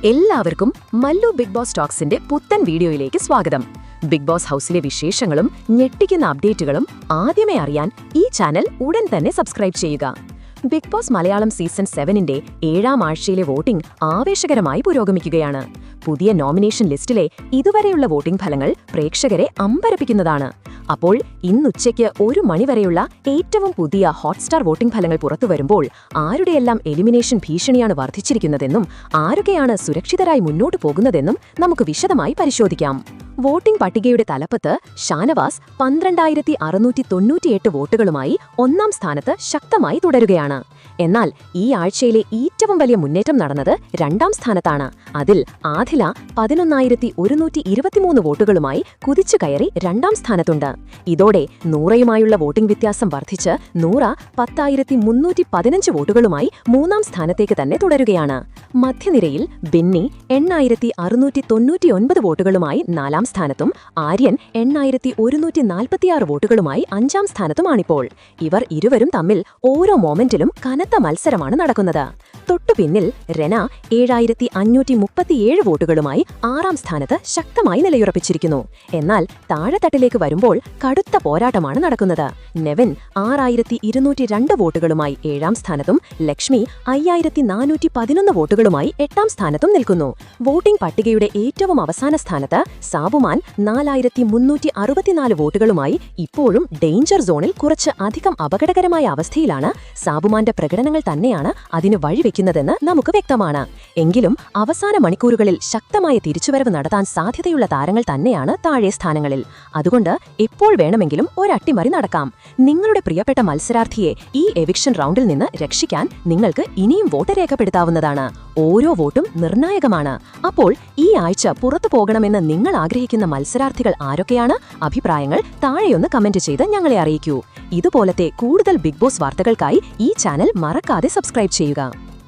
എല്ലാവർക്കും Mallu big boss ടോക്സിന്റെ പുത്തൻ വീഡിയോയിലേക്ക് സ്വാഗതം. ബിഗ് ബോസ് ഹൗസിലെ വിശേഷങ്ങളും ഞെട്ടിക്കുന്ന അപ്ഡേറ്റുകളും ആദ്യമേ അറിയാൻ ഈ ചാനൽ ഉടൻ തന്നെ സബ്സ്ക്രൈബ് ചെയ്യുക. ബിഗ് ബോസ് മലയാളം സീസൺ 7ന്റെ 7ാം ആഴ്ചയിലെ വോട്ടിംഗ് ആവേശകരമായി പുരോഗമിക്കുകയാണ്. പുതിയ നോമിനേഷൻ ലിസ്റ്റിലെ ഇതുവരെയുള്ള വോട്ടിംഗ് ഫലങ്ങൾ പ്രേക്ഷകരെ അമ്പരപ്പിക്കുന്നതാണ്. അപ്പോൾ ഇന്നുച്ചയ്ക്ക് 1 മണിവരെയുള്ള ഏറ്റവും പുതിയ ഹോട്ട്സ്റ്റാർ വോട്ടിംഗ് ഫലങ്ങൾ പുറത്തുവരുമ്പോൾ ആരുടെയെല്ലാം എലിമിനേഷൻ ഭീഷണിയാണ് വർദ്ധിച്ചിരിക്കുന്നതെന്നും ആരൊക്കെയാണ് സുരക്ഷിതരായി മുന്നോട്ടു പോകുന്നതെന്നും നമുക്ക് വിശദമായി പരിശോധിക്കാം. വോട്ടിംഗ് പട്ടികയുടെ തലപ്പത്ത് ഷാനവാസ് 12,698 വോട്ടുകളുമായി 1ാം സ്ഥാനത്ത് ശക്തമായി തുടരുകയാണ്. എന്നാൽ ഈ ആഴ്ചയിലെ ഏറ്റവും വലിയ മുന്നേറ്റം നടന്നത് 2ാം സ്ഥാനത്താണ്. അതിൽ ആദില 11,123 വോട്ടുകളുമായി കുതിച്ചു കയറി 2ാം സ്ഥാനത്തുണ്ട്. ഇതോടെ നൂറയുമായുള്ള വോട്ടിംഗ് വ്യത്യാസം വർദ്ധിച്ച് നൂറ 10,315 വോട്ടുകളുമായി 3ാം സ്ഥാനത്തേക്ക് തന്നെ തുടരുകയാണ്. മധ്യനിരയിൽ ബെന്നി 8,699 വോട്ടുകളുമായി 4ാം സ്ഥാനത്തും ആര്യൻ 8,146 വോട്ടുകളുമായി 5ാം സ്ഥാനത്തുമാണിപ്പോൾ. ഇവർ ഇരുവരും തമ്മിൽ ഓരോ മൊമെന്റിലും കനത്ത മത്സരമാണ് നടക്കുന്നത്. തൊട്ടുപിന്നിൽ റെന 7,537 വോട്ടുകളുമായി 6ാം സ്ഥാനത്ത് ശക്തമായി നിലയുറപ്പിച്ചിരിക്കുന്നു. എന്നാൽ താഴെത്തട്ടിലേക്ക് വരുമ്പോൾ കടുത്ത പോരാട്ടമാണ് നടക്കുന്നത്. നെവിൻ 6,202 വോട്ടുകളുമായി 7ാം സ്ഥാനത്തും ലക്ഷ്മി 5,411 വോട്ടുകളുമായി 8ാം സ്ഥാനത്തും നിൽക്കുന്നു. വോട്ടിംഗ് പട്ടികയുടെ ഏറ്റവും അവസാന സ്ഥാനത്ത് സാബുമാൻ 4,364 വോട്ടുകളുമായി ഇപ്പോഴും ഡേഞ്ചർ സോണിൽ കുറച്ച് അധികം അപകടകരമായ അവസ്ഥയിലാണ്. സാബുമാന്റെ പ്രകടനങ്ങൾ തന്നെയാണ് അതിന് വഴിവെക്കുന്നതെന്ന് നമുക്ക് വ്യക്തമാണ്. എങ്കിലും അവസാന മണിക്കൂറുകളിൽ ശക്തമായ തിരിച്ചുവരവ് നടത്താൻ സാധ്യതയുള്ള താരങ്ങൾ തന്നെയാണ് താഴെ സ്ഥാനങ്ങളിൽ. അതുകൊണ്ട് എപ്പോൾ വേണമെങ്കിലും ഒരട്ടിമറി നടക്കാം. നിങ്ങളുടെ പ്രിയപ്പെട്ട മത്സരാർത്ഥിയെ ഈ എവിക്ഷൻ റൗണ്ടിൽ നിന്ന് രക്ഷിക്കാൻ നിങ്ങൾക്ക് ഇനിയും വോട്ട് രേഖപ്പെടുത്താവുന്നതാണ്. ഓരോ വോട്ടും നിർണായകമാണ്. അപ്പോൾ ഈ ആഴ്ച പുറത്തു പോകണമെന്ന് നിങ്ങൾ ആഗ്രഹിക്കുന്ന മത്സരാർത്ഥികൾ ആരൊക്കെയാണ്? അഭിപ്രായങ്ങൾ താഴെയൊന്ന് കമന്റ് ചെയ്ത് ഞങ്ങളെ അറിയിക്കൂ. ഇതുപോലത്തെ കൂടുതൽ ബിഗ് ബോസ് വാർത്തകൾക്കായി ഈ ചാനൽ മറക്കാതെ സബ്സ്ക്രൈബ് ചെയ്യുക.